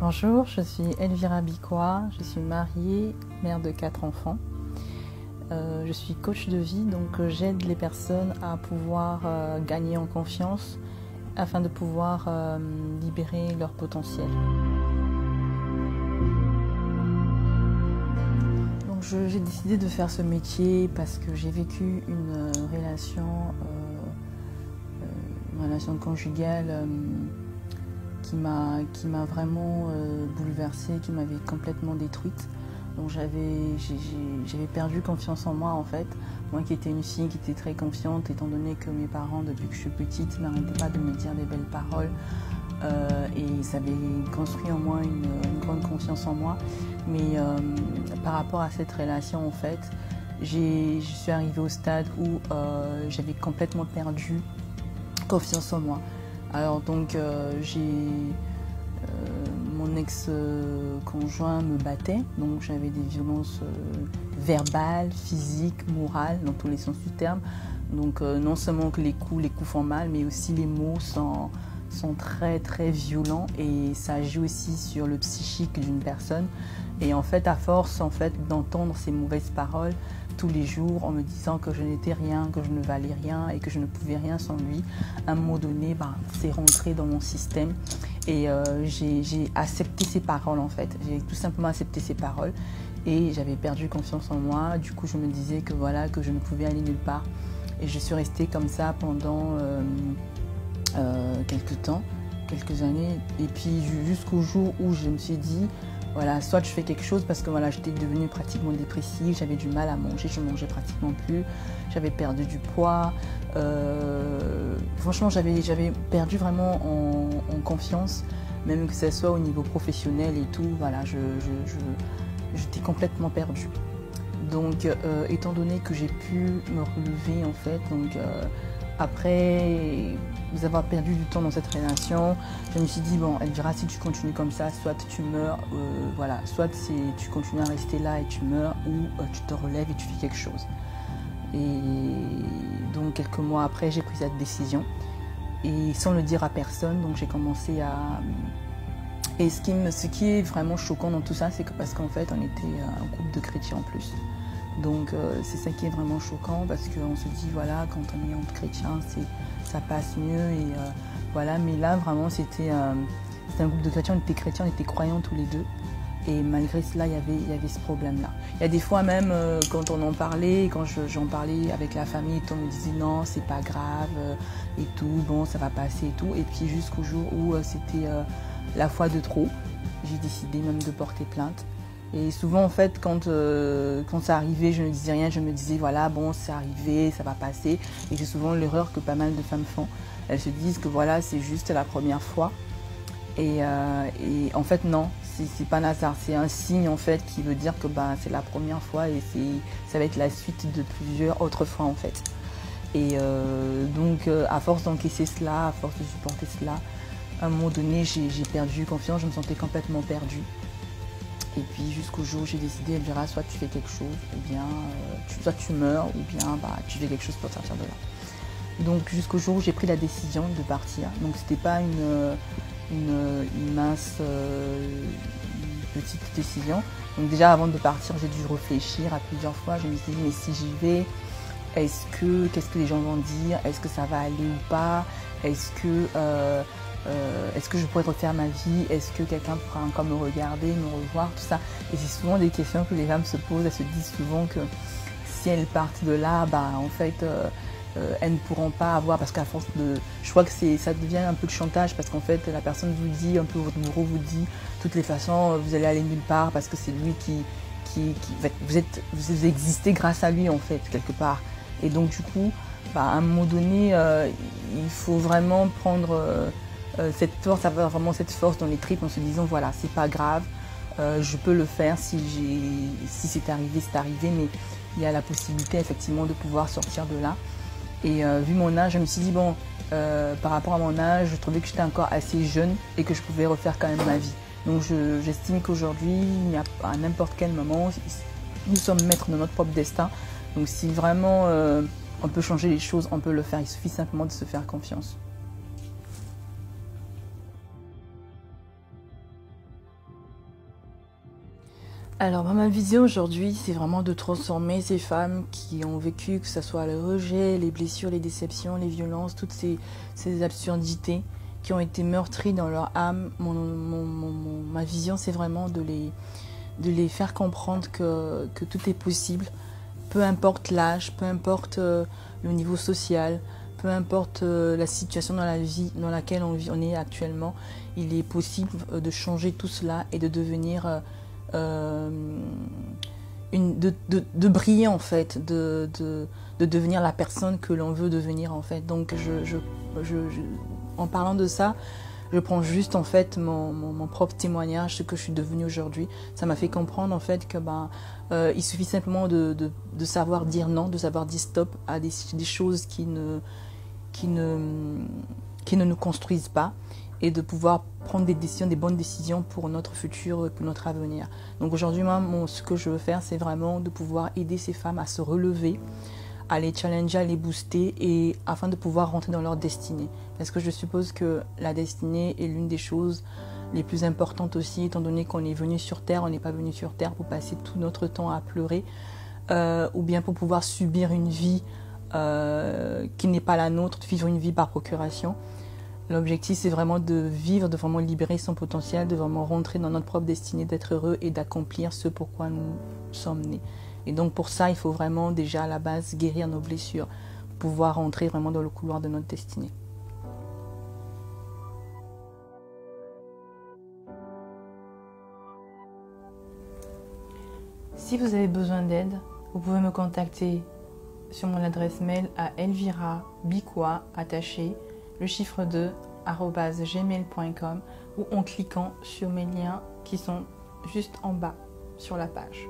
Bonjour, je suis Elvira Bicroix, je suis mariée, mère de 4 enfants. Je suis coach de vie, donc j'aide les personnes à pouvoir gagner en confiance afin de pouvoir libérer leur potentiel. Donc j'ai décidé de faire ce métier parce que j'ai vécu une relation conjugale qui m'a vraiment bouleversée, qui m'avait complètement détruite. Donc j'avais perdu confiance en moi en fait. Moi qui étais une fille qui était très confiante, étant donné que mes parents, depuis que je suis petite, n'arrêtaient pas de me dire des belles paroles. Et ça avait construit en moi une grande confiance en moi. Mais par rapport à cette relation en fait, je suis arrivée au stade où j'avais complètement perdu confiance en moi. Alors donc mon ex-conjoint me battait, donc j'avais des violences verbales, physiques, morales, dans tous les sens du terme. Donc non seulement que les coups font mal, mais aussi les mots sont très très violents et ça agit aussi sur le psychique d'une personne. Et en fait, à force d'entendre ces mauvaises paroles tous les jours en me disant que je n'étais rien, que je ne valais rien et que je ne pouvais rien sans lui, à un moment donné, c'est rentré dans mon système et j'ai accepté ces paroles en fait. J'ai tout simplement accepté ces paroles et j'avais perdu confiance en moi. Du coup, je me disais que voilà, que je ne pouvais aller nulle part. Et je suis restée comme ça pendant quelques années. Et puis jusqu'au jour où je me suis dit, voilà, soit je fais quelque chose parce que voilà, j'étais devenue pratiquement dépressive, j'avais du mal à manger, je ne mangeais pratiquement plus, j'avais perdu du poids. Franchement, j'avais perdu vraiment en confiance, même que ce soit au niveau professionnel et tout. Voilà, j'étais complètement perdue. Donc, étant donné que j'ai pu me relever en fait, donc après avoir perdu du temps dans cette relation, je me suis dit bon, Elvira, si tu continues comme ça, soit tu meurs, voilà, soit tu continues à rester là et tu meurs, ou tu te relèves et tu fais quelque chose. Et donc quelques mois après, j'ai pris cette décision et sans le dire à personne, donc j'ai commencé à... Et ce qui est vraiment choquant dans tout ça, c'est que parce qu'en fait, on était un couple de chrétiens en plus. Donc c'est ça qui est vraiment choquant parce qu'on se dit voilà, quand on est entre chrétiens, ça passe mieux et voilà. Mais là vraiment c'était un groupe de chrétiens, on était croyants tous les deux. Et malgré cela, il y avait ce problème-là. Il y a des fois même, quand on en parlait, quand j'en parlais avec la famille, on me disait non, c'est pas grave et tout, bon, ça va passer et tout. Et puis jusqu'au jour où c'était la fois de trop, j'ai décidé même de porter plainte. Et souvent, en fait, quand ça arrivait, je ne disais rien, je me disais, voilà, bon, c'est arrivé, ça va passer. Et c'est souvent l'erreur que pas mal de femmes font. Elles se disent que voilà, c'est juste la première fois. Et en fait, non, c'est pas un hasard. C'est un signe, en fait, qui veut dire que c'est la première fois et ça va être la suite de plusieurs autres fois, en fait. Et donc, à force d'encaisser cela, à force de supporter cela, à un moment donné, j'ai perdu confiance, je me sentais complètement perdue. Et puis jusqu'au jour où j'ai décidé, Elvira, soit tu fais quelque chose, ou bien soit tu meurs, ou bien tu fais quelque chose pour sortir de là. Donc jusqu'au jour où j'ai pris la décision de partir. Donc c'était pas une mince petite décision. Donc déjà avant de partir, j'ai dû réfléchir à plusieurs fois. Je me suis dit mais si j'y vais, qu'est-ce que les gens vont dire? Est-ce que ça va aller ou pas? Est-ce que je pourrais refaire ma vie? Est-ce que quelqu'un pourra encore me regarder, me revoir, tout ça? Et c'est souvent des questions que les femmes se posent. Elles se disent souvent que si elles partent de là, en fait, elles ne pourront pas avoir, parce qu'à force de... Je crois que ça devient un peu de chantage, parce qu'en fait, la personne vous dit, un peu votre bourreau vous dit, de toutes les façons, vous allez aller nulle part, parce que c'est lui vous existez grâce à lui, en fait, quelque part. Et donc, du coup, à un moment donné, il faut vraiment prendre... cette force, avoir vraiment cette force dans les tripes en se disant voilà, c'est pas grave, je peux le faire, si c'est arrivé, c'est arrivé, mais il y a la possibilité effectivement de pouvoir sortir de là. Et vu mon âge, je me suis dit bon, par rapport à mon âge, je trouvais que j'étais encore assez jeune et que je pouvais refaire quand même ma vie. Donc j'estime qu'aujourd'hui, à n'importe quel moment, nous sommes maîtres de notre propre destin. Donc si vraiment on peut changer les choses, on peut le faire, il suffit simplement de se faire confiance. Alors, ma vision aujourd'hui, c'est vraiment de transformer ces femmes qui ont vécu, que ce soit le rejet, les blessures, les déceptions, les violences, toutes ces absurdités qui ont été meurtries dans leur âme. Ma vision, c'est vraiment de les faire comprendre que tout est possible, peu importe l'âge, peu importe le niveau social, peu importe la situation dans la vie dans laquelle on est actuellement. Il est possible de changer tout cela et de devenir... de briller en fait, de devenir la personne que l'on veut devenir en fait. Donc en parlant de ça, je prends juste en fait mon propre témoignage, ce que je suis devenue aujourd'hui. Ça m'a fait comprendre en fait que il suffit simplement de savoir dire non, de savoir dire stop à des choses qui ne nous construisent pas, et de pouvoir prendre des décisions, des bonnes décisions pour notre futur, pour notre avenir. Donc aujourd'hui, moi, ce que je veux faire, c'est vraiment de pouvoir aider ces femmes à se relever, à les challenger, à les booster, et afin de pouvoir rentrer dans leur destinée. Parce que je suppose que la destinée est l'une des choses les plus importantes aussi, étant donné qu'on est venu sur Terre, on n'est pas venu sur Terre pour passer tout notre temps à pleurer, ou bien pour pouvoir subir une vie qui n'est pas la nôtre, de vivre une vie par procuration. L'objectif, c'est vraiment de vivre, de vraiment libérer son potentiel, de vraiment rentrer dans notre propre destinée, d'être heureux et d'accomplir ce pourquoi nous sommes nés. Et donc pour ça, il faut vraiment déjà à la base guérir nos blessures, pouvoir rentrer vraiment dans le couloir de notre destinée. Si vous avez besoin d'aide, vous pouvez me contacter sur mon adresse mail à elvirabikoa, attaché, le chiffre 2, @gmail.com, ou en cliquant sur mes liens qui sont juste en bas sur la page.